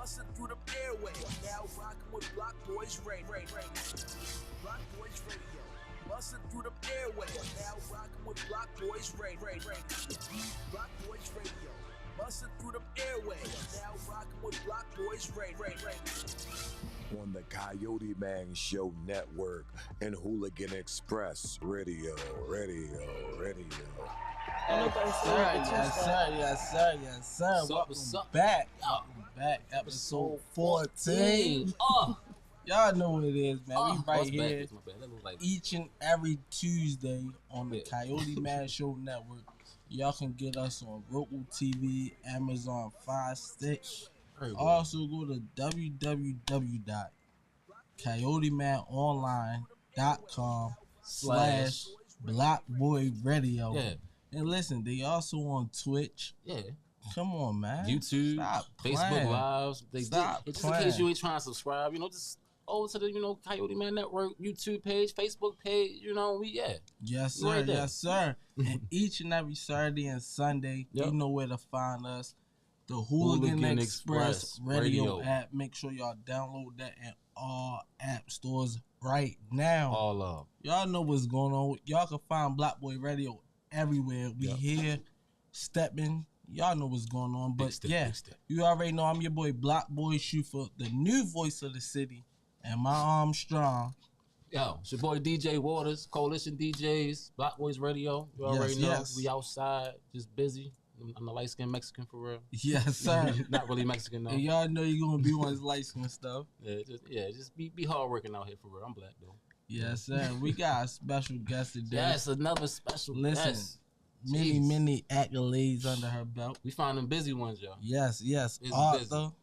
busting through the airways. Now rocking with Block Boyz Radio. Block Boyz Radio. Busting through the airways. Now rocking with Block Boyz Radio. Block Boyz Radio. Busting through the airways. Now rocking with Block Boyz Radio. On the CoyoteMan Show Network and Hooligan Express Radio. Yes, sir. Welcome back. Episode 14. Y'all know what it is, man. We right here each and every Tuesday on the CoyoteMan Show Network. Y'all can get us on Roku TV, Amazon Fire Stick. Also go to www.coyotemanonline.com/BlockBoyRadio. Yeah. And listen, they also on Twitch. Yeah. Come on, man. YouTube, Facebook Lives. Stop just in case you ain't trying to subscribe, just over to the, CoyoteMan Network YouTube page, Facebook page, Yes, sir. Right there. Yes, sir. And each and every Saturday and Sunday, you know where to find us. The Hooligan Express Radio app. Make sure y'all download that in all app stores right now. All up. Y'all know what's going on. Y'all can find Block Boy Radio everywhere. We here stepping. Y'all know what's going on. But big step. You already know I'm your boy Block Boy Shufa, the new voice of the city, and my Armstrong. Yo, it's your boy DJ Waters, Coalition DJs, Block Boyz Radio. You already know. We outside, just busy. I'm the light-skinned Mexican for real. Yes, sir. Not really Mexican, though. And y'all know you're going to be on his light-skinned stuff. Just be hard-working out here for real. I'm black, though. Yes, sir. We got a special guest today. Yes, another special guest. Many accolades under her belt. We find them busy ones, y'all. Yes. Author,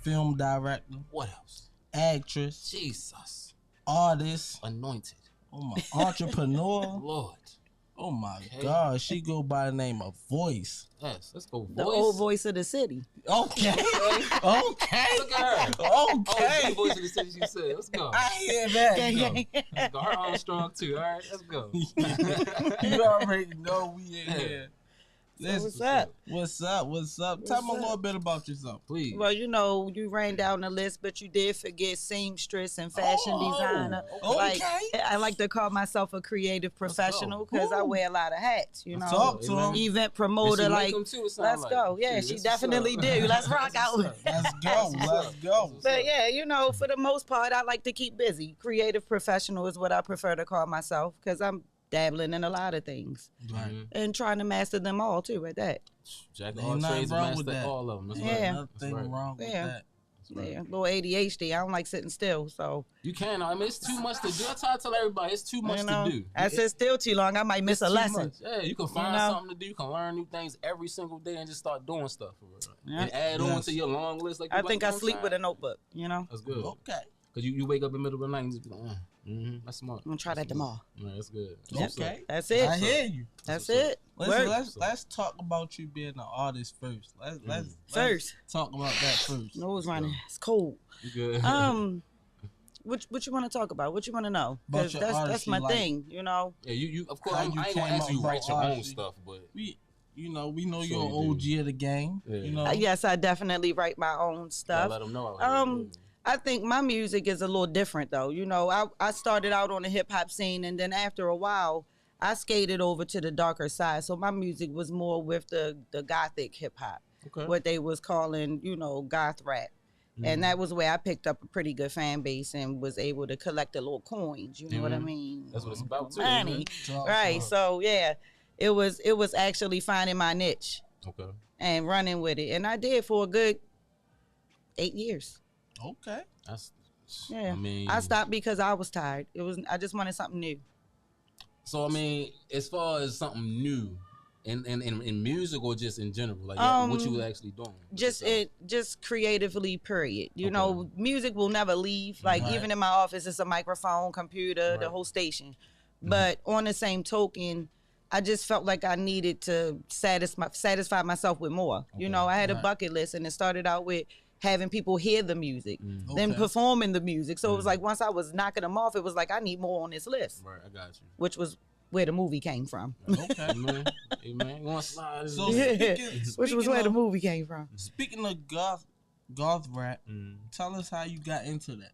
film director. What else? Actress. Jesus. Artist. Anointed. Oh, my. Entrepreneur. Lord. Oh my God, she go by the name of Voice. Yes, let's go Voice. The old voice of the city. Okay. Look at her. Okay. Oh, voice of the city, she said. Let's go. I hear that. Let's go. Her Armstrong too. All right, let's go. You already know we in here. So what's up? What's up? Tell me a little bit about yourself, please. Well, you ran down the list, but you did forget seamstress and fashion designer. Okay. I like to call myself a creative professional because I wear a lot to him. Talk to him. Event promoter, let's go. Yeah, she definitely do. Let's rock out. Let's go. But yeah, for the most part, I like to keep busy. Creative professional is what I prefer to call myself because I'm dabbling in a lot of things and trying to master them all too at that. Jack all trades and master all of them. That's Nothing wrong with that. Yeah, a little ADHD. I don't like sitting still, so you can. I mean, it's too much to do. I tell everybody it's too much to do. I sit still too long, I might miss a lesson. Yeah, you can find something to do. You can learn new things every single day and just start doing stuff for real. And add on to your long list. Like I think I sleep with a notebook. That's good. Okay. Because you wake up in the middle of the night and just be like, that's smart. I'm gonna try that tomorrow. Yeah, that's good. Okay. That's it. I hear you. That's it. Let's talk about you being an artist first. Let's talk about that first. Nose running. It's cold. You good? What you want to talk about? What you want to know? Because that's my thing. Yeah, you. Of course, I ain't gonna ask you write your own stuff, but we know you're an OG of the game. Yeah. Yes, I definitely write my own stuff. Let them know. I think my music is a little different though. I started out on the hip hop scene, and then after a while, I skated over to the darker side. So my music was more with the gothic hip hop, what they was calling, goth rap. And that was where I picked up a pretty good fan base and was able to collect the little coins. You know what I mean? That's what it's about too. Money, right? So yeah, it was actually finding my niche, and running with it, and I did for a good 8 years. Okay. I stopped because I was tired. I just wanted something new. So I mean, as far as something new, in music or just in general, like what you were actually doing? Just creatively, period. Music will never leave. Like even in my office, it's a microphone, computer, the whole station. But on the same token, I just felt like I needed to satisfy myself with more. I had a bucket list, and it started out with having people hear the music, then performing the music. So it was like once I was knocking them off, it was like I need more on this list. Right, I got you. Which was where the movie came from. Okay. Amen. You want to slide? So which was where the movie came from. Speaking of goth goth rap. Tell us how you got into that.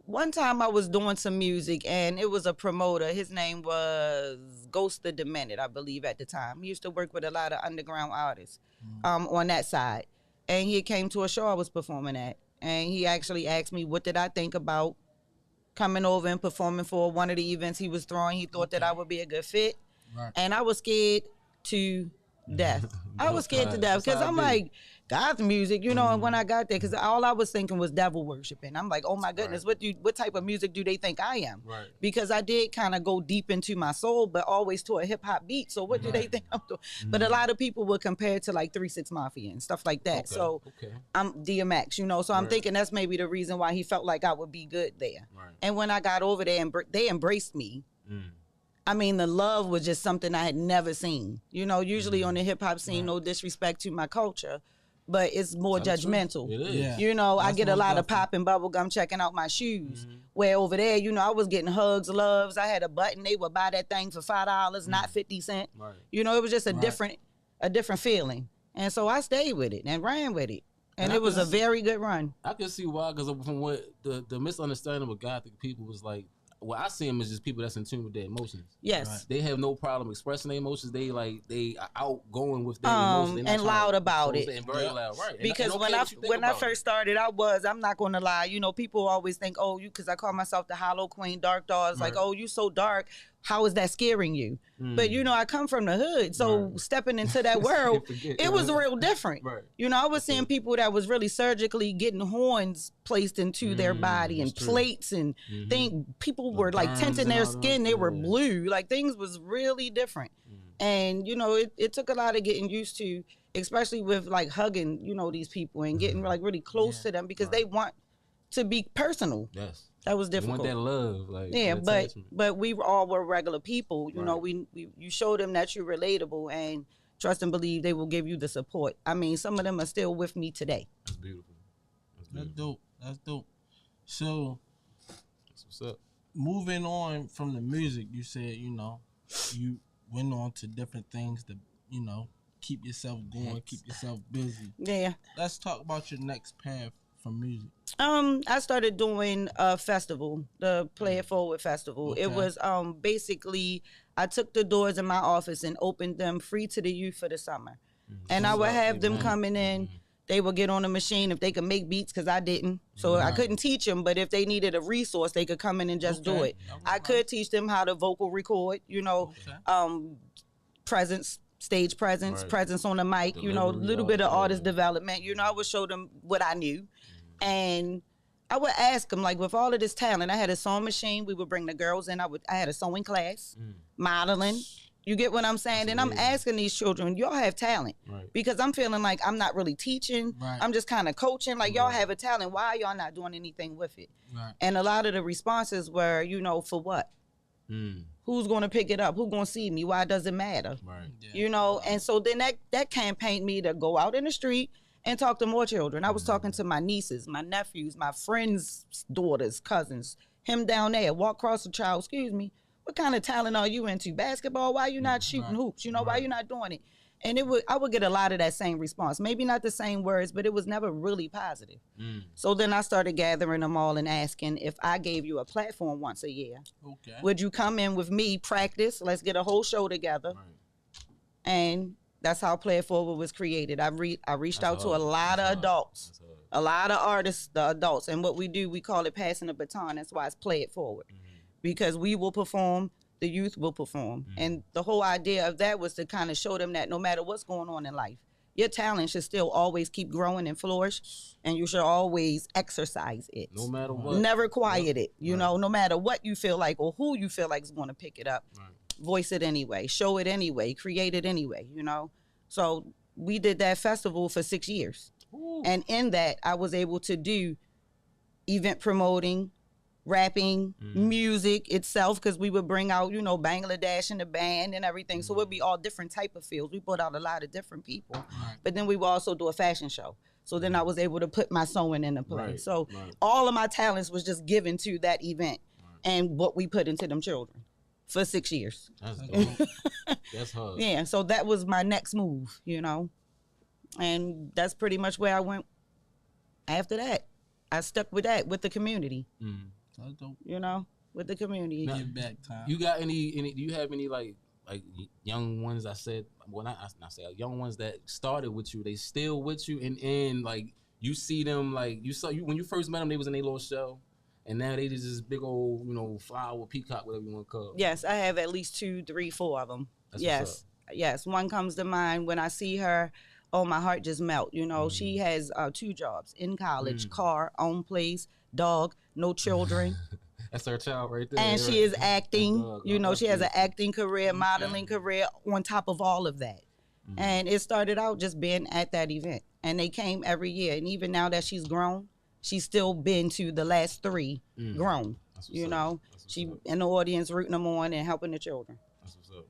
One time I was doing some music and it was a promoter. His name was Ghost the Demented, I believe at the time. He used to work with a lot of underground artists on that side. And he came to a show I was performing at. And he actually asked me what did I think about coming over and performing for one of the events he was throwing. He thought that I would be a good fit. Right. And I was scared to death. I was scared to death because I'm like, goth music, you know, and when I got there, because all I was thinking was devil worshiping. I'm like, oh my goodness, what type of music do they think I am? Right. Because I did kind of go deep into my soul, but always to a hip hop beat. So what do they think I'm doing? But a lot of people would compare it to like 3 6 Mafia and stuff like that. So I'm DMX, you know, so I'm thinking that's maybe the reason why he felt like I would be good there. Right. And when I got over there and they embraced me, I mean, the love was just something I had never seen. You know, usually on the hip hop scene, no disrespect to my culture, but it's more judgmental. It is. Yeah. You know, I get a lot of pop and bubble gum checking out my shoes. Where over there, you know, I was getting hugs, loves. I had a button. They would buy that thing for $5, not 50 cents. Right. You know, it was just a different feeling. And so I stayed with it and ran with it. And it was a very good run. I can see why, because from what the misunderstanding with Gothic people was like, what I see them as just people that's in tune with their emotions. Yes. Right. They have no problem expressing their emotions. They are outgoing with their emotions. And loud about it. And very loud, right. Because when I first started, I'm not going to lie, you know, people always think, oh, because I call myself the Hollow Queen, Dark Dolls, like, oh, you so dark. How is that scaring you? But, you know, I come from the hood. So stepping into that world, it was real different. Right. You know, I was seeing people that was really surgically getting horns placed into their body and plates and people were like tinting their skin. They were blue. Like things was really different. And, you know, it took a lot of getting used to, especially with like hugging, you know, these people and getting like really close to them because they want to be personal. Yes. That was difficult. You want that love, like but we all were regular people. You know, you show them that you're relatable and trust and believe they will give you the support. I mean, some of them are still with me today. That's beautiful. That's dope. That's dope. So, that's what's up. Moving on from the music, you said, you know, you went on to different things to, you know, keep yourself going, keep yourself busy. Yeah. Let's talk about your next path from music. I started doing a festival, the Play It Forward Festival. Okay. It was basically I took the doors in my office and opened them free to the youth for the summer. And I would have them coming in. They would get on a machine if they could make beats because I didn't. So I couldn't teach them, but if they needed a resource, they could come in and just do it. I could teach them how to vocal record, you know, presence, stage presence, presence on the mic, you know, a little bit of artist development. You know, I would show them what I knew. And I would ask them, like, with all of this talent, I had a sewing machine. We would bring the girls in. I had a sewing class, modeling. You get what I'm saying? And I'm asking these children, y'all have talent. Right. Because I'm feeling like I'm not really teaching. Right. I'm just kind of coaching. Like, y'all have a talent. Why are y'all not doing anything with it? Right. And a lot of the responses were, you know, for what? Who's going to pick it up? Who's going to see me? Why does it matter? Right. Yeah. You know? And so then that campaigned me to go out in the street and talk to more children. I was talking to my nieces, my nephews, my friends' daughters, cousins, him down there, walk across the child, excuse me, what kind of talent are you into? Basketball? Why you not shooting hoops? You know, why you not doing it? And I would get a lot of that same response. Maybe not the same words, but it was never really positive. So then I started gathering them all and asking if I gave you a platform once a year, would you come in with me, practice, let's get a whole show together, and that's how Play It Forward was created. I reached out to a lot of adults, a lot of artists, the adults. And what we do, we call it passing the baton. That's why it's Play It Forward. Because we will perform, the youth will perform. And the whole idea of that was to kind of show them that no matter what's going on in life, your talent should still always keep growing and flourish. And you should always exercise it. No matter what. Never quiet it. You know, no matter what you feel like or who you feel like is going to pick it up. Voice it anyway, show it anyway, create it anyway, you know? So we did that festival for 6 years. Ooh. And in that, I was able to do event promoting, rapping, music itself, because we would bring out, you know, Bangladesh and the band and everything. So it would be all different type of fields. We brought out a lot of different people. But then we would also do a fashion show. So then I was able to put my sewing into play. So all of my talents was just given to that event and what we put into them children. For 6 years. That's dope. That's hard. Yeah, so that was my next move, you know. And that's pretty much where I went after that. I stuck with that, with the community. That's dope. You know, with the community. Now, give back time. You got any? Do you have any like young ones? I said, well, not say young ones that started with you. They still with you, and like you see them, like you saw you when you first met them. They was in their little show, and now they just this big old, flower, peacock, whatever you want to call it. Yes, I have at least 2, 3, 4 of them. That's yes. One comes to mind when I see her. Oh, my heart just melt. She has 2 jobs in college, car, own place, dog, no children. That's her child right there. And she is acting. She has an acting career, modeling career on top of all of that. And it started out just being at that event. And they came every year. And even now that she's grown, she's still been to the last 3 grown. She in the audience rooting them on and helping the children. That's what's up.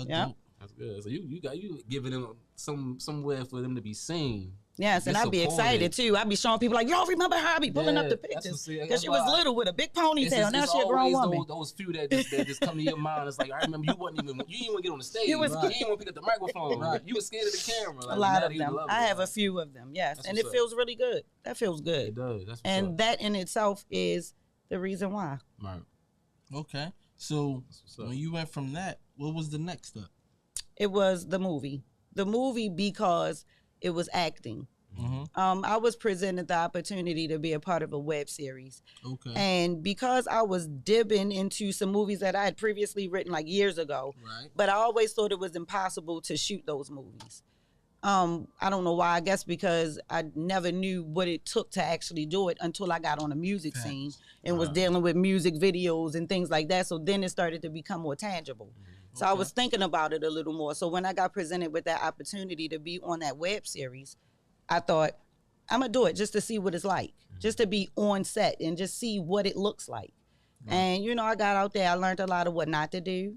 Yeah. Dope. That's good. So you giving them somewhere for them to be seen. Yes, and I'd be excited too. I'd be showing people like, y'all remember her? I'd be pulling up the pictures because she was little with a big ponytail. Now she a grown woman. Those few that just come to your mind. It's like, I remember you didn't want to get on the stage. You didn't want to pick up the microphone. Right. You were scared of the camera. Like, a lot of them. I have a few of them. Yes, and it feels really good. That feels good. It does. That's and that in itself is the reason why. Right. Okay. So when you went from that, what was the next step? It was the movie. The movie because it was acting. I was presented the opportunity to be a part of a web series. Okay. And because I was dipping into some movies that I had previously written like years ago, but I always thought it was impossible to shoot those movies. I don't know why. I guess because I never knew what it took to actually do it until I got on a music scene and was dealing with music videos and things like that. So then it started to become more tangible. So I was thinking about it a little more. So when I got presented with that opportunity to be on that web series, I thought, I'm going to do it just to see what it's like, just to be on set and just see what it looks like. And, I got out there. I learned a lot of what not to do.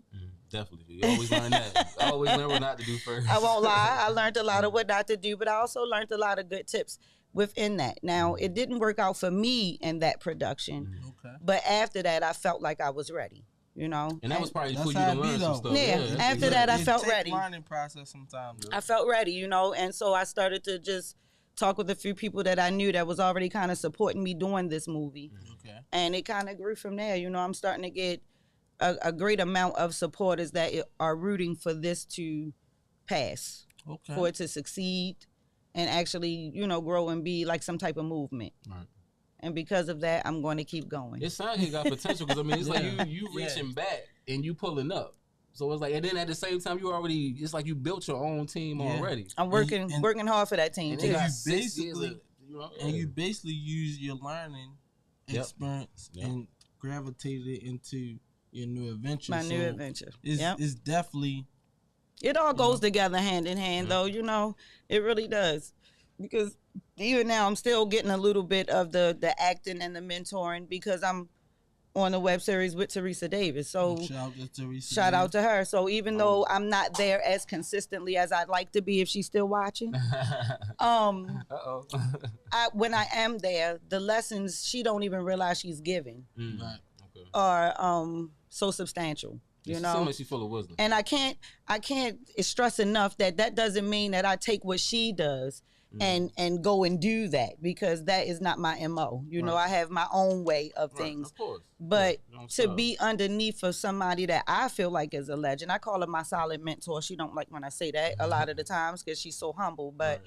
Definitely. You always learn that. I always learn what not to do first. I won't lie. I learned a lot of what not to do, but I also learned a lot of good tips within that. Now, it didn't work out for me in that production, but after that, I felt like I was ready. And that was probably for you to learn some stuff. Yeah, after that, I felt ready. Learning process sometimes. I felt ready, and so I started to just talk with a few people that I knew that was already kind of supporting me doing this movie. Okay. And it kind of grew from there. I'm starting to get a great amount of supporters that are rooting for this to pass, for it to succeed and actually, grow and be like some type of movement. Right. And because of that, I'm going to keep going. It sounds like it got potential because, it's like you reaching back and you pulling up. So it's like, and then at the same time, it's like you built your own team already. I'm working hard for that team, too. You basically use your learning experience and gravitated it into your new adventure. My new adventure. It's definitely... It all goes together hand in hand, though, It really does. Because even now, I'm still getting a little bit of the acting and the mentoring because I'm on the web series with Teresa Davis. So shout out to her. So even though I'm not there as consistently as I'd like to be if she's still watching, when I am there, the lessons she don't even realize she's giving are so substantial. So much full of wisdom. And I can't stress enough that doesn't mean that I take what she does and go and do that because that is not my MO. I have my own way of things. Of course. But to be underneath of somebody that I feel like is a legend, I call her my silent mentor. She don't like when I say that a lot of the times because she's so humble. But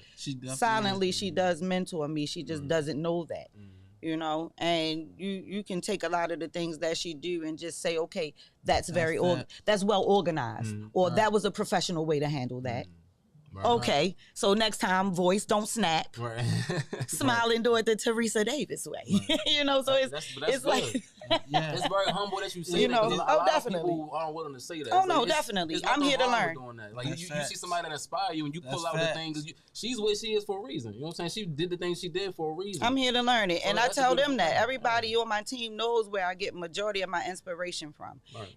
silently, she does mentor me. She just doesn't know that. And you can take a lot of the things that she do and just say, okay, that's well organized, or that was a professional way to handle that. Okay, so next time, voice, don't snap. Right. Smile and do it the Teresa Davis way. Right. So it's like... It's very humble that you say that. Definitely. People aren't willing to say that. Oh, no, definitely. I'm here to learn. Like, you see somebody that inspire you and you pull out the things. She's where she is for a reason. You know what I'm saying? She did the things she did for a reason. I'm here to learn it. And I tell them that. Everybody on my team knows where I get majority of my inspiration from. Right.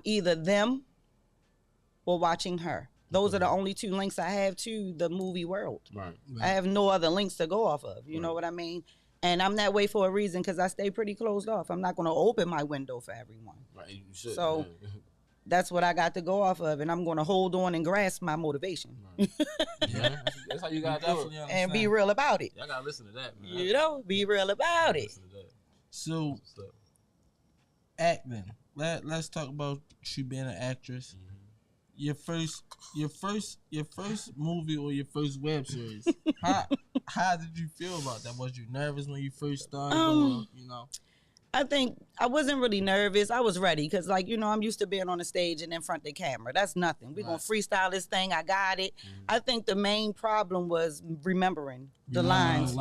Either them or watching her. Those are the only 2 links I have to the movie world. Right. I have no other links to go off of. You know what I mean? And I'm that way for a reason because I stay pretty closed off. I'm not going to open my window for everyone. Right, you should. So that's what I got to go off of, and I'm going to hold on and grasp my motivation. Right. Yeah, that's how you got to do it. And be real about it. Y'all got to listen to that, man. You know, be real about it. So, acting. Let's talk about you being an actress. Mm-hmm. Your first movie or your first web series. How did you feel about that? Was you nervous when you first started? Or, you know? I think I wasn't really nervous. I was ready because, like, you know, I'm used to being on the stage and in front of the camera. That's nothing. We're going to freestyle this thing. I got it. I think the main problem was remembering the lines.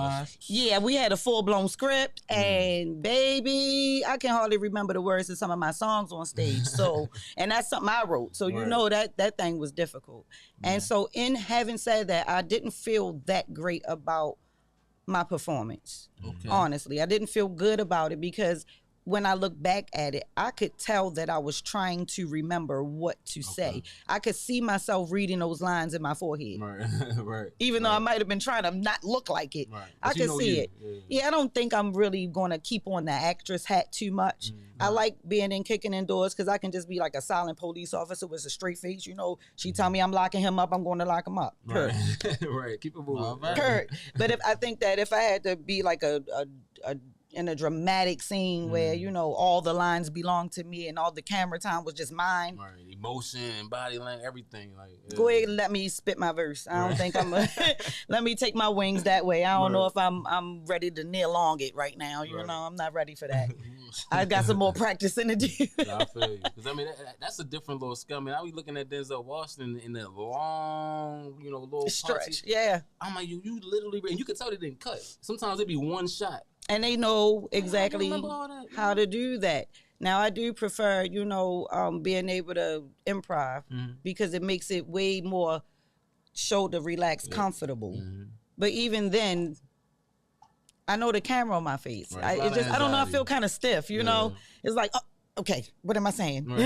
Yeah, we had a full-blown script, and baby, I can hardly remember the words to some of my songs on stage. So, and that's something I wrote. So, you know, that thing was difficult. And so, in having said that, I didn't feel that great about my performance. Honestly, I didn't feel good about it because when I look back at it, I could tell that I was trying to remember what to say. I could see myself reading those lines in my forehead. Right. Even though I might have been trying to not look like it. I could see it. Yeah, I don't think I'm really going to keep on the actress hat too much. I like being in kicking indoors because I can just be like a silent police officer with a straight face. You know, she tell me I'm locking him up, I'm going to lock him up. Right. Keep it moving. But I think that if I had to be like in a dramatic scene where, you know, all the lines belong to me and all the camera time was just mine. Right. Emotion and body language, everything. Like, go ahead and let me spit my verse. I don't think let me take my wings that way. I don't know if I'm ready to kneel long it right now. You know, I'm not ready for that. I got some more practicing to do. I feel you. Because, I mean, that's a different little skill. I mean, I was looking at Denzel Washington in that long, you know, little stretch. Punchy. Yeah. I'm like, you literally, and you could tell they didn't cut. Sometimes it'd be one shot. And they know exactly how to do that. Now, I do prefer, you know, being able to improv because it makes it way more shoulder relaxed, comfortable. But even then, I know the camera on my face. I don't know. I feel kind of stiff, you know. It's like, oh, okay, what am I saying? How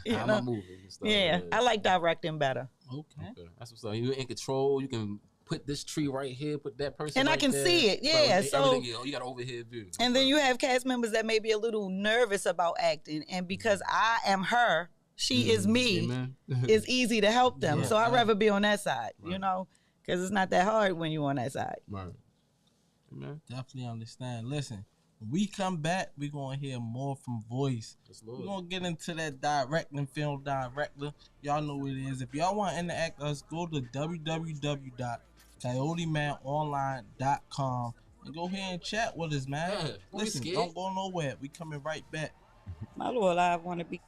am I moving? Yeah, I like directing better. Okay. That's what's up. You're in control. You can put this tree right here, put that person and right I can there. See it, yeah. So you got an overhead view. And then you have cast members that may be a little nervous about acting, and because I am her, she is me, it's easy to help them. So I'd rather be on that side, you know, because it's not that hard when you're on that side. Right. Definitely understand. Listen, when we come back, we're going to hear more from Boyz. We're going to get into that directing, film director. Y'all know what it is. If y'all want to interact with us, go to www.CoyoteManOnline.com and go ahead and chat with us, man. Yeah, listen, don't go nowhere. We coming right back. My Lord, I want to be.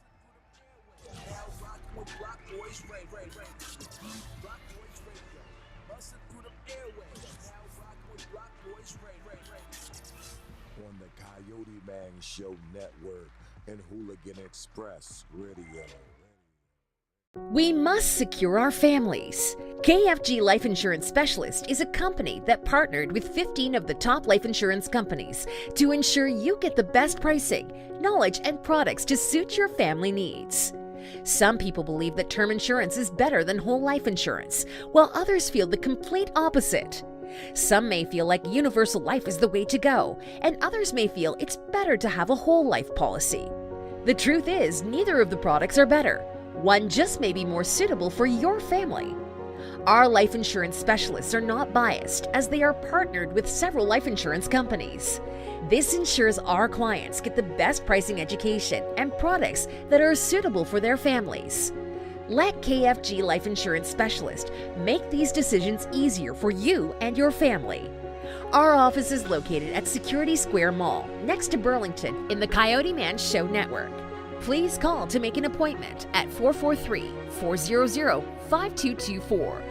On the CoyoteMan Show Network and Hooligan Express Radio. We must secure our families. KFG Life Insurance Specialist is a company that partnered with 15 of the top life insurance companies to ensure you get the best pricing, knowledge, and products to suit your family needs. Some people believe that term insurance is better than whole life insurance, while others feel the complete opposite. Some may feel like universal life is the way to go, and others may feel it's better to have a whole life policy. The truth is, neither of the products are better. One just may be more suitable for your family. Our life insurance specialists are not biased, as they are partnered with several life insurance companies. This ensures our clients get the best pricing, education, and products that are suitable for their families. Let KFG Life Insurance Specialist make these decisions easier for you and your family. Our office is located at Security Square Mall, next to Burlington, in the CoyoteMan Show Network. Please call to make an appointment at 443-400-5224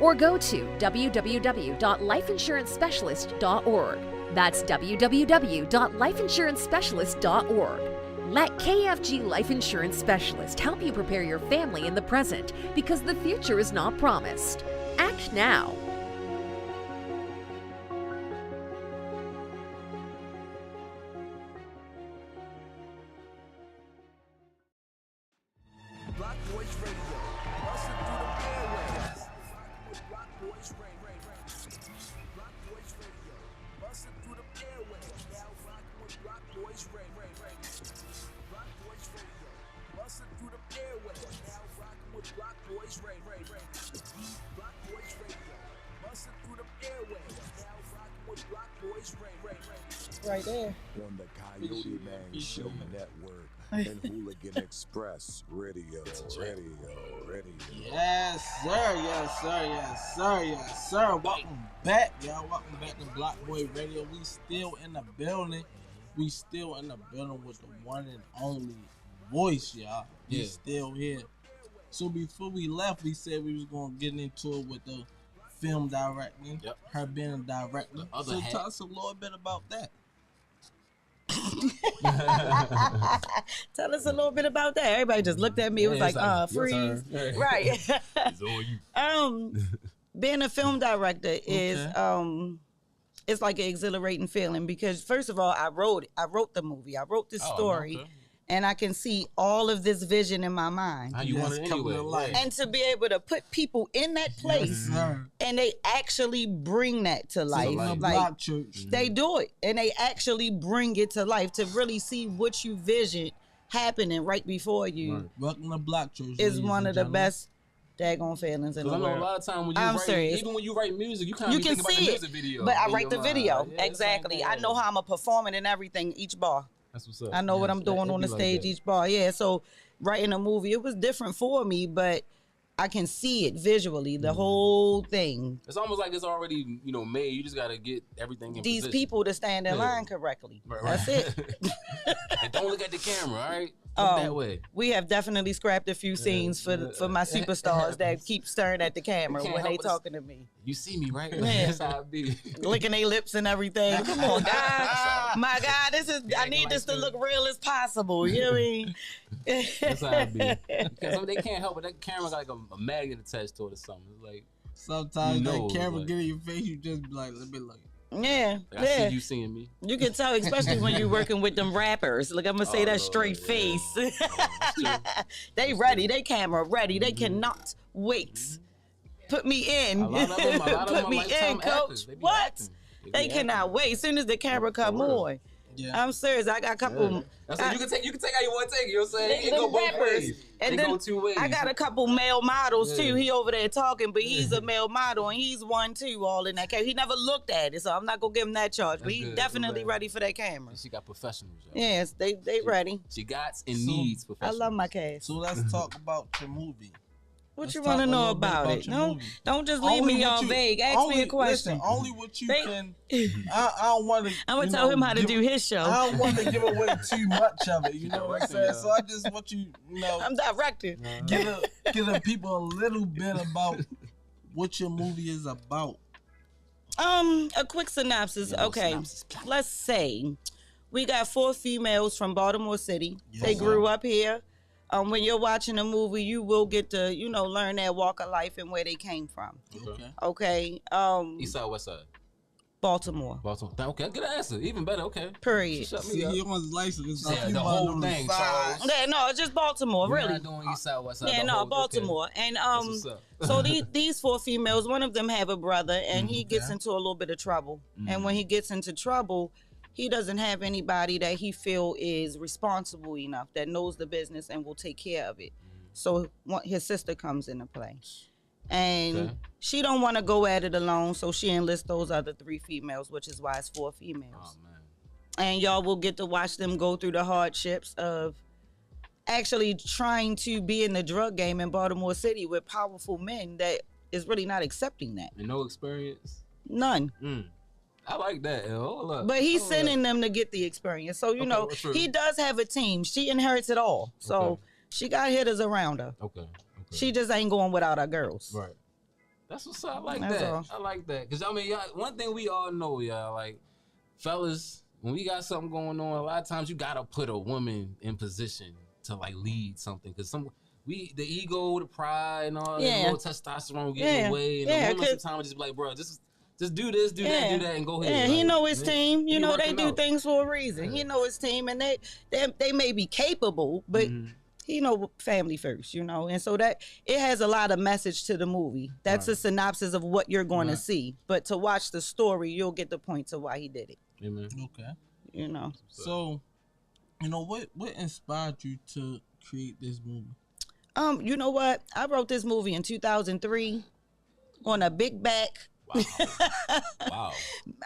or go to www.lifeinsurancespecialist.org. That's www.lifeinsurancespecialist.org. Let KFG Life Insurance Specialist help you prepare your family in the present, because the future is not promised. Act now. Block Boyz Radio, busting through the airwaves. Block Boyz Radio, Block Boyz Radio, busting through the airwaves. Now rocking with Block Boyz Radio, Block Boyz Radio, busting through the right there. On the CoyoteMan Show Network and Hooligan Express Radio. Yes, sir. Yes, sir. Yes, sir. Yes, sir. Welcome back, y'all. Welcome back to Block Boy Radio. We still in the building. We still in the building with the one and only Boyz, y'all. We still here. So before we left, we said we was gonna get into it with the film directing. Yep. Her being a director. So tell us a little bit about that. Tell us a little bit about that. Everybody just looked at me. It was like, freeze. Right. It's on you. Being a film director is it's like an exhilarating feeling because first of all, I wrote the movie. I wrote this story. Okay. And I can see all of this vision in my mind. How you want it anyway. And to be able to put people in that place and they actually bring that to life. Like they do it and they actually bring it to life to really see what you vision happening right before you. Right. Welcome to Block Church. Is one of the best daggone feelings in the world. I know a lot of times when you write, even when you write music, you kind of think about the music video. But I write the video. Exactly. I know how I'm going to perform it and everything, each bar. That's what's up. I know what I'm doing on the stage each bar. Yeah, so writing a movie, it was different for me, but I can see it visually, the whole thing. It's almost like it's already, made. You just got to get everything in these position. People to stand in line correctly. Right. That's it. And don't look at the camera, all right? That way. We have definitely scrapped a few scenes for my superstars that keep staring at the camera when they talking to me. You see me, right? Yeah. That's how I be. Licking their lips and everything. Come on, God. My God, I need this to look real as possible. You know what I mean? That's how I be. Because they can't help it. That camera got like a magnet attached to it or something. It's like sometimes that camera get in your face, you just be like, let me look. Yeah, I see you seeing me. You can tell, especially when you're working with them rappers. Look, I'm gonna say that straight face. They ready. They camera ready. They cannot wait. Put me in. Put me in, coach. What? They cannot wait. As soon as the camera come on. Yeah. I'm serious. I got a couple. You can take how you want to take it. You know what I'm saying? It go both ways. And then go 2 ways. I got a couple male models too. He over there talking, but he's a male model and he's one too. All in that camera. He never looked at it, so I'm not gonna give him that charge. But he's definitely ready for that camera. She got professionals. Y'all. Yes, they ready. She got and needs professionals. I love my cast. So let's talk about your movie. What you want to know about it? No, don't just leave me on vague. Ask me a question. Listen, only what you can. I don't want to. I'm gonna tell him how to do his show. I don't want to give away too much of it. You know what I'm saying? So I just want you know. I'm directing. Give the people a little bit about what your movie is about. A quick synopsis. Okay, let's say we got 4 females from Baltimore City. Yes, they grew up here. When you're watching a movie, you will get to, learn their walk of life and where they came from. Okay. East side, west side? Baltimore. Okay, good answer. Even better. Okay. Period. See, he wants license. Yeah, the whole thing, Charles. Yeah, no, it's just Baltimore, really. You're not doing east side, west side. Yeah, no, Baltimore. Okay. And so these 4 females, one of them have a brother, and he gets into a little bit of trouble. And when he gets into trouble, he doesn't have anybody that he feel is responsible enough, that knows the business and will take care of it. So his sister comes into play. And she don't want to go at it alone, so she enlists those other 3 females, which is why it's 4 females. Oh, man. And y'all will get to watch them go through the hardships of actually trying to be in the drug game in Baltimore City with powerful men that is really not accepting that. And no experience? None. I like that. Hold up. But he's sending them to get the experience. So, he does have a team. She inherits it all. So she got hitters around her. Okay. She just ain't going without her girls. Right. That's what's up. I like that. I like that. Because, y'all, one thing we all know, y'all, like, fellas, when we got something going on, a lot of times you got to put a woman in position to, like, lead something. Because the ego, the pride, and all that little testosterone getting away. And the woman sometimes just be like, bro, just do this, do that, and go ahead. Yeah, he know his team. They do things for a reason. He know his team, and they may be capable, but he know family first, And so that it has a lot of message to the movie. That's a synopsis of what you're going to see. But to watch the story, you'll get the point to why he did it. Amen. Okay. So, what inspired you to create this movie? You know what? I wrote this movie in 2003 on a big back Wow. Wow.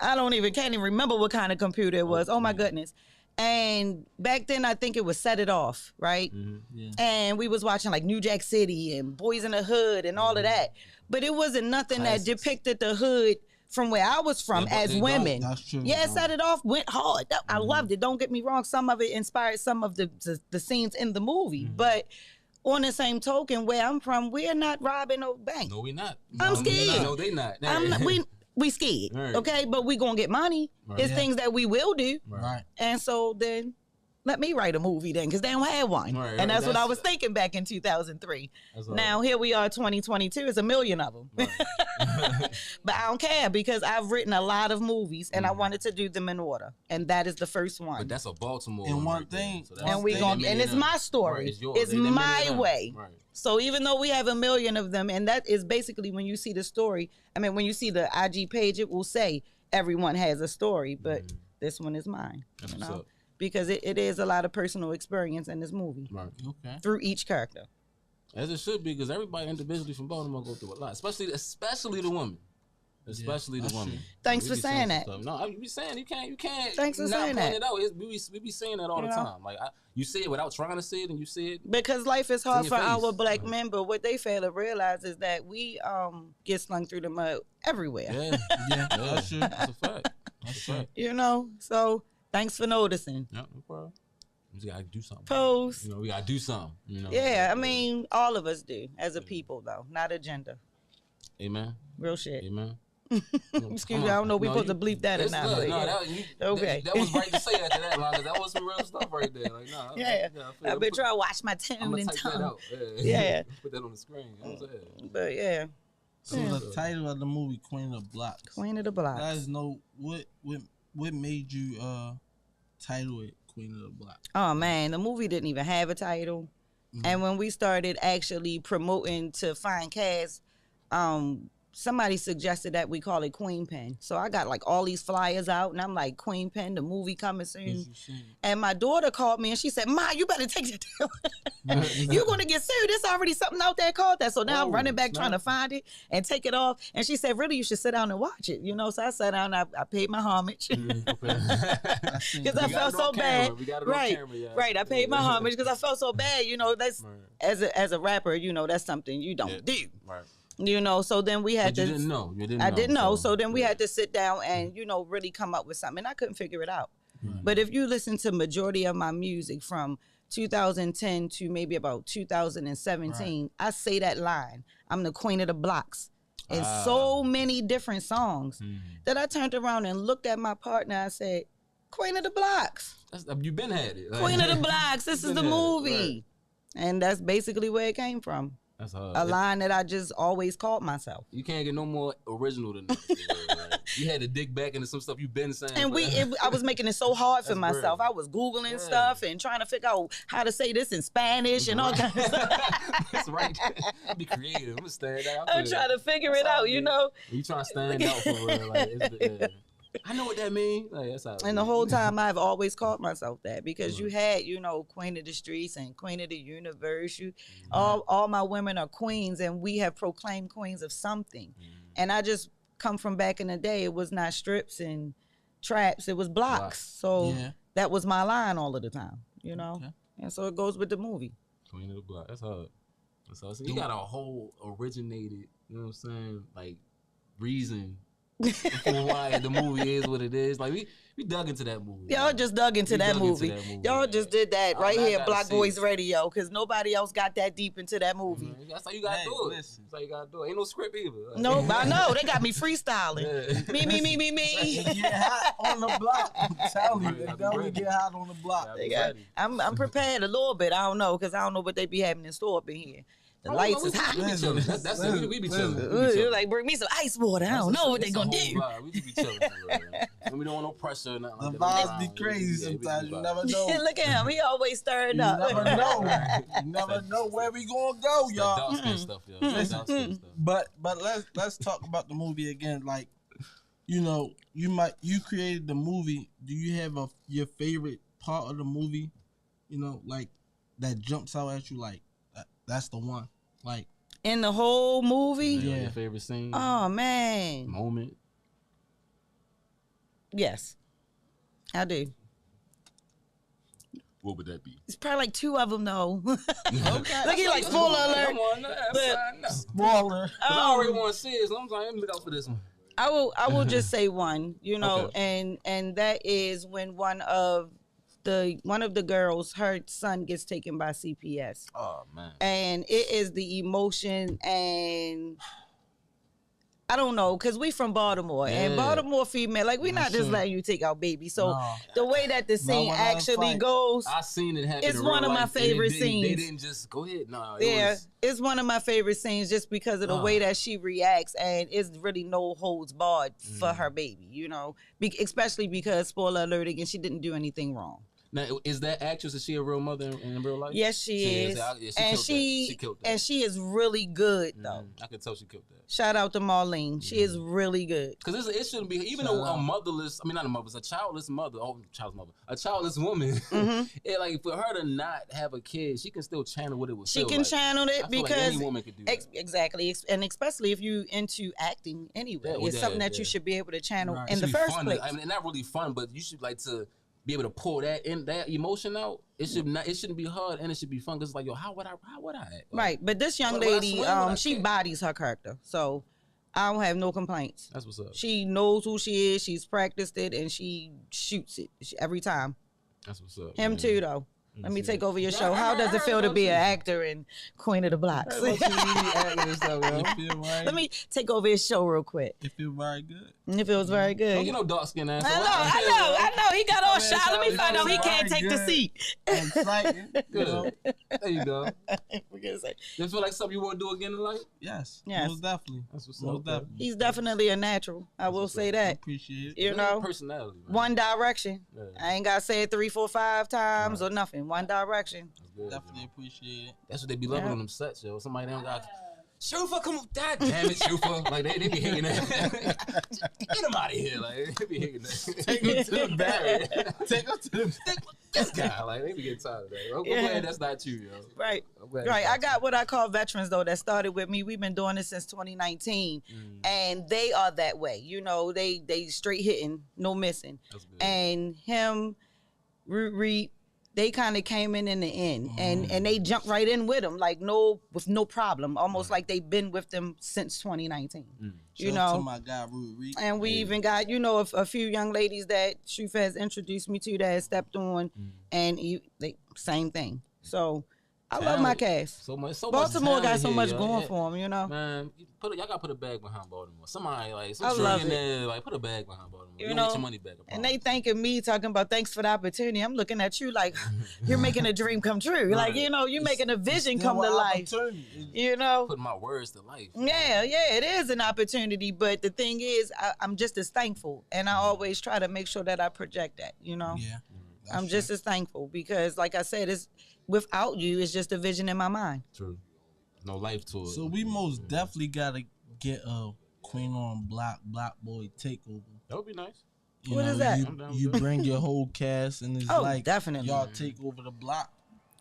I can't even remember what kind of computer it was. Oh my goodness. And back then, I think it was Set It Off, right? Mm-hmm. Yeah. And we was watching like New Jack City and Boys in the Hood and all of that. But it wasn't nothing that depicted the hood from where I was from as women. That's true. Yeah, Set It Off went hard. I loved it. Don't get me wrong. Some of it inspired some of the scenes in the movie. But on the same token, where I'm from, we're not robbing no bank. No, we not. I'm scared. No, they not. We scared, Right. okay? But we gonna get money. Right. It's things that we will do. Right. And so then let me write a movie then, because they don't have one. Right, and that's what I was thinking back in 2003. Now, here we are, 2022. It's a million of them. Right. But I don't care, because I've written a lot of movies, and I wanted to do them in order. And that is the first one. But that's a Baltimore And one one thing. So and it's my story. Right, it's my way. Right. So even though we have a million of them, and that is basically when you see the story, when you see the IG page, it will say everyone has a story, but this one is mine. That's you what's know? up. Because it is a lot of personal experience in this movie. Right. Okay. Through each character. As it should be, because everybody individually from Baltimore go through a lot, especially the women. Especially the women. Thanks for saying that. No, you be saying you can't. Thanks for saying that. It out. We be saying that all the time. Like you say it without trying to say it, and you say it because life is hard for our black right. men. But what they fail to realize is that we get slung through the mud everywhere. Yeah, that's true. That's a fact. That's a fact. You know, so thanks for noticing. Yeah, no problem. We just gotta do something. Pose. We gotta do something. Yeah, all of us do as a people, though, not a gender. Amen. Real shit. Amen. Excuse me, I don't know if we're supposed to bleep that or not. No, okay. That was right to say after that, Lonnie. That was some real stuff right there. Like, nah. Yeah. I've been trying to watch my tune and tongue. Yeah. Put that on the screen. You know what I'm saying? But yeah. So the title of the movie, Queen of the Blocks. Queen of the Blocks. Guys know what made you title it Queen of the Blocks? Oh man, the movie didn't even have a title. And when we started actually promoting to find cast, somebody suggested that we call it Queen Pen. So I got like all these flyers out, and I'm like, Queen Pen, the movie coming soon. And my daughter called me and she said, Ma, you better take that down. You're going to get sued. There's already something out there called that. So now I'm running back trying to find it and take it off. And she said, really, you should sit down and watch it. You know, so I sat down and I paid my homage. Because I felt so bad. Right. I paid my homage because I felt so bad. You know, that's as a rapper, you know, that's something you don't do. Right. You know, so then we had to. You didn't know. I didn't know. So then we had to sit down and, you know, really come up with something. And I couldn't figure it out. But if you listen to majority of my music from 2010 to maybe about 2017, I say that line. I'm the queen of the blocks. In so many different songs that I turned around and looked at my partner. I said, Queen of the Blocks. You been had it. Like, Queen of the Blocks. This is the movie. Right. And that's basically where it came from. That's hard. A line that I just always called myself. You can't get no more original than that. Right? You had to dig back into some stuff you've been saying. And I was making it so hard for myself. Brilliant. I was Googling stuff and trying to figure out how to say this in Spanish and all kinds of stuff. That's right. Be creative. I'm going to stand out. I'm trying to figure it out, you know. You trying to stand out for real. Like, I know what that means. Like, that's how and the whole time I've always called myself that because you had, you know, Queen of the Streets and Queen of the Universe. All my women are queens, and we have proclaimed queens of something. And I just come from back in the day. It was not strips and traps. It was blocks. So that was my line all of the time, you know. Okay. And so it goes with the movie. Queen of the Block. That's hard. That's hard. So you got a whole originated, you know what I'm saying, like reason for why the movie is what it is. Like we dug into that movie. Y'all just dug into that movie. Y'all just did that right here at Block Boys Radio because nobody else got that deep into that movie. That's how you gotta do it. That's how you gotta do it. Ain't no script either. No, I know. They got me freestyling. Me. Get hot on the block. I'm telling you, they definitely get hot on the block. I'm prepared a little bit. I don't know because I don't know what they be having in store up in here. The lights is hot. That's we be chilling. You're like, bring me some ice water. I don't know what they gonna do. We just be chilling. We don't want no pressure. The vibes be crazy sometimes. You never know. Look at him. He always stirring up. You never know. You never know where we gonna go, y'all. Dark skin stuff, yo. But let's talk about the movie again. Like, you know, you created the movie. Do you have your favorite part of the movie? You know, like that jumps out at you like. That's the one. Like In the whole movie? Yeah. Your favorite scene? Oh, man. Moment? Yes. I do. What would that be? It's probably like 2 of them, though. Okay. Look, he like, spoiler alert. Spoiler. I already want to see it, so I'm like, let me look out for this one. I will just say one, you know, okay. and that is when one of the girls, her son gets taken by CPS. Oh man. And it is the emotion, and I don't know, because we from Baltimore, and Baltimore female, like, we're not just letting you take our baby. So the way that the scene actually goes, I seen it happen. It's one of my favorite scenes. They didn't just go ahead. No, it's one of my favorite scenes just because of the way that she reacts, and it's really no holds barred for her baby, you know, especially because, spoiler alert again, she didn't do anything wrong. Now, is that actress, is she a real mother in real life? Yes, she is. She killed that. And she is really good, though. I can tell she killed that. Shout out to Marlene. She is really good. Because it shouldn't be, even though a motherless, I mean, not a motherless, a childless mother, a childless woman, it, like, for her to not have a kid, she can still channel what it was. She can channel it because like any woman could do that. Exactly. And especially if you into acting anyway. It's something that you should be able to channel in the first place. I mean, not really fun, but you should like to be able to pull that emotion out. It shouldn't be hard, and it should be fun. Cause it's like, yo, how would I act? Like, right, but this young lady, she bodies her character, so I don't have no complaints. That's what's up. She knows who she is. She's practiced it, and she shoots it every time. That's what's up. Him too, though. Let me take over your show. How does it feel to be an actor in Queen of the Blocks? Let me take over his show real quick. It feels very good. It feels very good. Oh, you know, dark skin ass. I know. He got all shy. Let me find out he can't take the seat. Exciting. Good. There you go. We're gonna say. Does it feel like something you want to do again in life? Yes. Most definitely. That's what's up. He's definitely a natural. I will say that. Appreciate it. You know, personality. Man. One Direction. Yeah. I ain't gotta say it 3, 4, 5 times or nothing. One Direction. Definitely appreciate it. That's what they be loving on them sets, yo. Somebody don't got Shufa, come on, God damn it, Shufa. Like they be hating that. Get him out of here, like they be hating that. Take him to the barrier. Take him to the this guy. Like they be getting tired of that. I'm glad that's not you, yo. Right. I got what I call veterans though that started with me. We've been doing this since 2019, and they are that way. You know, they straight hitting, no missing. That's good. And him, Reed. They kind of came in the end, and they jumped right in with them, like with no problem, almost like they've been with them since 2019. You know, to my guy, Reed. And we even got, you know, a few young ladies that Shuf has introduced me to that has stepped on, and same thing. So I love my cast. Baltimore got so much going for them, you know. Man, y'all gotta put a bag behind Baltimore. Somebody like some trillionaire, like put a bag behind Baltimore. You know, get your money back. And they thanking me, talking about thanks for the opportunity. I'm looking at you like you're making a dream come true. Right. Like, you know, you're making a vision come to life. You know, putting my words to life. Yeah, it is an opportunity. But the thing is, I'm just as thankful, and I always try to make sure that I project that. You know, I'm just as thankful because, like I said, it's without you, it's just a vision in my mind. True. No life to it. So we most definitely gotta get a Queen on Block Boy takeover. That would be nice. What is that? You bring your whole cast and it's like definitely y'all take over the block.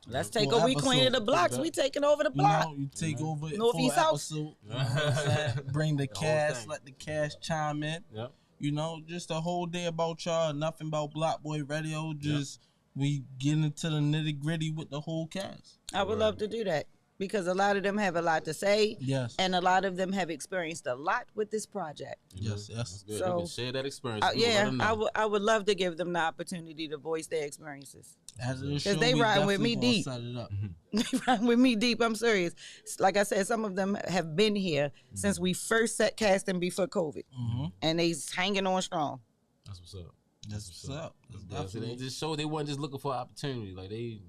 Let's take over. We Queen of the Blocks. We taking over the block. You take over Northeast South. You know what I'm saying? Bring the cast, let the cast chime in. Yep. You know, just a whole day about y'all, nothing about Block Boy Radio. Just we get into the nitty gritty with the whole cast. I would love to do that. Because a lot of them have a lot to say, and a lot of them have experienced a lot with this project. Yes. So share that experience. I would love to give them the opportunity to voice their experiences. Because they ride with me deep. They ride with me deep. I'm serious. Like I said, some of them have been here since we first set casting before COVID, and they's hanging on strong. That's what's up. That's what's up. They just show they weren't just looking for opportunity. Like they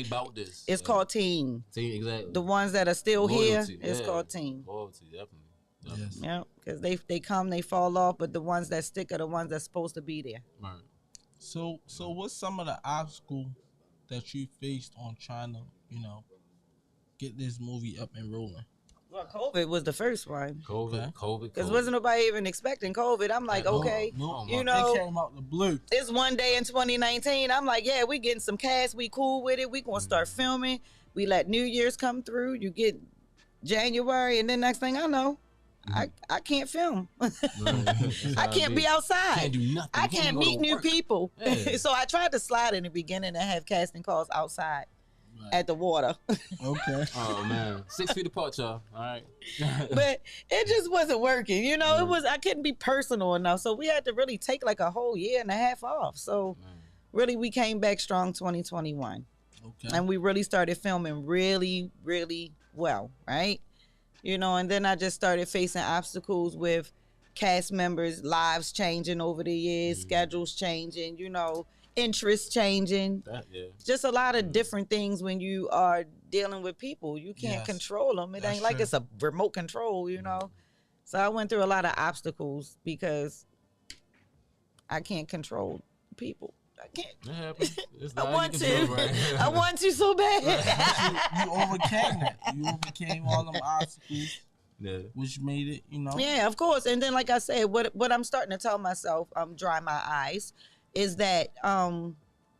about this. It's called team. Team, exactly. The ones that are still loyalty, here, it's called team. Loyalty, definitely. Yes. Yeah, because they come, they fall off, but the ones that stick are the ones that's supposed to be there. Right. So what's some of the obstacles that you faced on trying to, you know, get this movie up and rolling? Well, COVID was the first one. COVID. Because wasn't nobody even expecting COVID. I'm like, okay, you know, it came out the blue. It's one day in 2019. I'm like, yeah, we getting some cash. We cool with it. We gonna start filming. We let New Year's come through. You get January, and then next thing I know, I can't film. I can't be outside. Can't do nothing. I can't meet new people. Yeah. So I tried to slide in the beginning and have casting calls outside at the water. Okay. Oh man, 6 feet apart, y'all. All right. But it just wasn't working. You know, I couldn't be personal enough. So we had to really take like a whole year and a half off. So really we came back strong 2021. Okay. And we really started filming really, really well, right? You know, and then I just started facing obstacles with cast members' lives changing over the years, schedules changing, you know, interests changing. Just a lot of different things when you are dealing with people. You can't control them. It ain't like it's a remote control, you know. So I went through a lot of obstacles because I can't control people. I can't. It happens. I want to. Right? I want to so bad. You overcame that. You overcame all them obstacles, which made it, you know. Yeah, of course. And then, like I said, what I'm starting to tell myself, dry my eyes, is that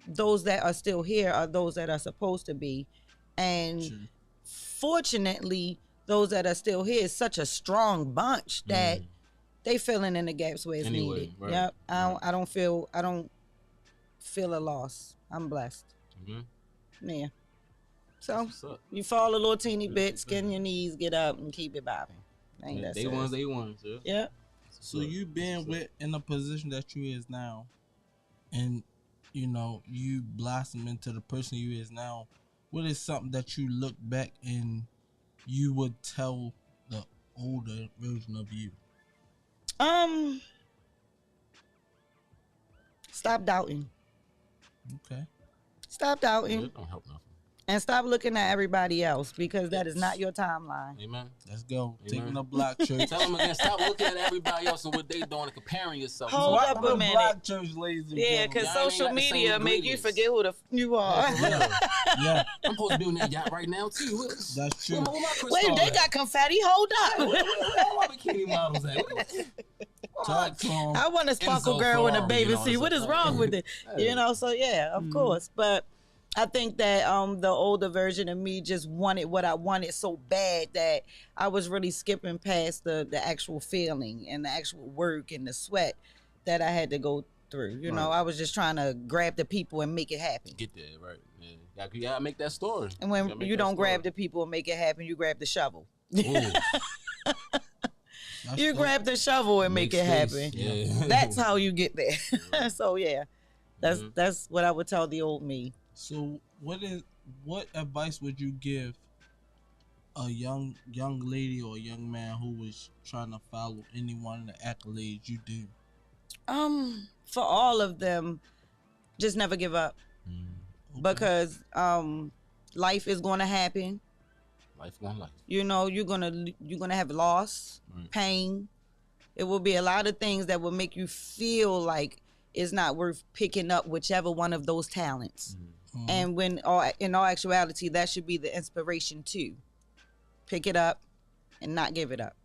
those that are still here are those that are supposed to be, and fortunately, those that are still here is such a strong bunch that they filling in the gaps where it's needed. Right. Yep. I don't feel a loss. I'm blessed. Yeah. So you fall a little teeny bit, skin your knees, get up, and keep it bobbing. They won. Yeah. So you being in the position that you is now, and you know you blossom into the person you is now. What is something that you look back and you would tell the older version of you? Stop doubting. Okay. Stop doubting. It don't help nothing. And stop looking at everybody else because that is not your timeline. Amen. Let's go. Amen. Taking a block church. Tell them again, stop looking at everybody else and what they doing and comparing yourself. Hold up a minute. Block church, ladies and gentlemen. Because social media make you forget who you are. Yeah. I'm supposed to be on that yacht right now too. That's true. Wait, they got confetti. Hold up. Where my bikini models at? I want a sparkle girl in a bathing suit. What is wrong with it? You know, so yeah, of course. But I think that the older version of me just wanted what I wanted so bad that I was really skipping past the actual feeling and the actual work and the sweat that I had to go through. You know, I was just trying to grab the people and make it happen. Get there, right. Yeah. You gotta make that story. And when you don't grab the people and make it happen, you grab the shovel. You grab the shovel and make it happen. Yeah. That's how you get there. So yeah, that's what I would tell the old me. So what advice would you give a young lady or a young man who was trying to follow any one of the accolades you do? For all of them, just never give up. Okay. Because life is going to happen. Life gonna life. You know, you're gonna have loss, pain. It will be a lot of things that will make you feel like it's not worth picking up whichever one of those talents. And when in all actuality, that should be the inspiration too. Pick it up and not give it up.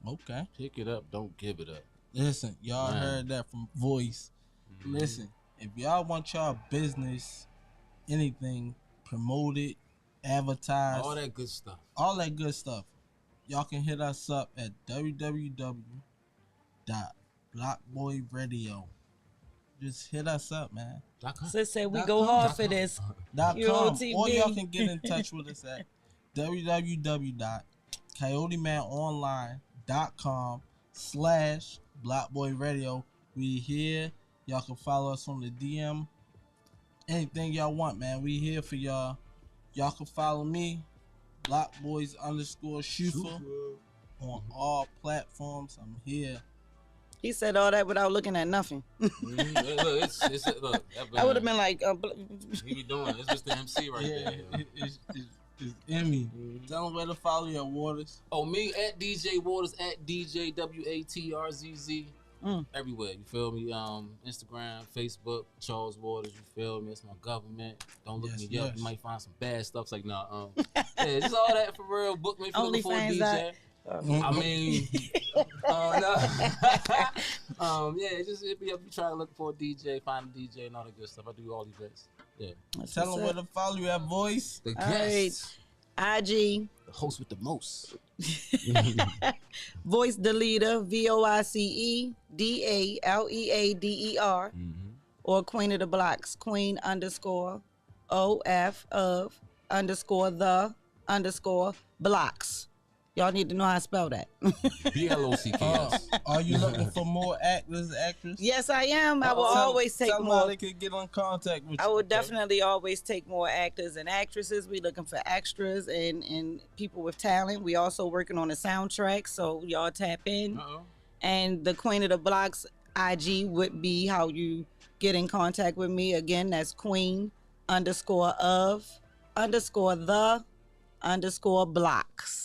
Okay. Pick it up, don't give it up. Listen, y'all heard that from Boyz. Listen, if y'all want y'all business, anything, promote it, advertise. All that good stuff. Y'all can hit us up at www.blockboyradio. Just hit us up, man. Sis said we go hard for this. .com. Or y'all can get in touch with us at www.coyotemanonline.com/blockboyradio. We here. Y'all can follow us on the DM. Anything y'all want, man. We here for y'all. Y'all can follow me, BlockBoys_Shufa on all platforms. I'm here. He said all that without looking at nothing. Look, I would have been like, he be doing it. It's just the MC right there. It's Emmy. Tell them where to follow you at Waters. Oh, me at DJ Waters at DJ WATRZZ. Everywhere, you feel me? Instagram, Facebook, Charles Waters, you feel me? It's my government. Don't look me up. You might find some bad stuff. It's like, nah, yeah, just all that for real. Book me for looking for a DJ. I mean, no. Yeah, just hit me up. You try to look for a DJ, find a DJ, and all that good stuff. I do all these bits. Yeah. Tell them where to follow you at, Boyz. The guest. IG. The host with the most. Voice Deleter, VoiceDaleader. Or Queen of the Blocks, Queen _OF of _the _blocks. Y'all need to know how to spell that. BLOCKS. Are you looking for more actors, actresses? Yes, I am. I will always take tell more. Tell they could get in contact with you. I will definitely always take more actors and actresses. We looking for extras and people with talent. We also working on a soundtrack, so y'all tap in. And the Queen of the Blocks IG would be how you get in contact with me. Again, that's Queen _of _the _blocks.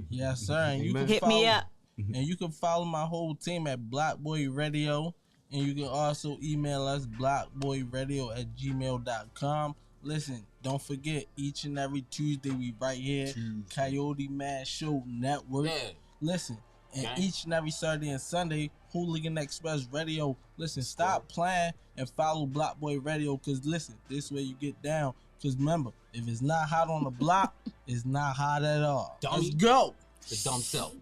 Yes, sir. And you can hit me up. And you can follow my whole team at Block Boy Radio. And you can also email us blockboyradio@gmail.com. Listen, don't forget, each and every Tuesday we right here, CoyoteMan Show Network. Yeah. Listen, and each and every Saturday and Sunday, Hooligan Express Radio. Listen, stop playing and follow Block Boy Radio, because listen, this way you get down. Because remember, if it's not hot on the block, it's not hot at all. Dummy. Let's go. The dumb self.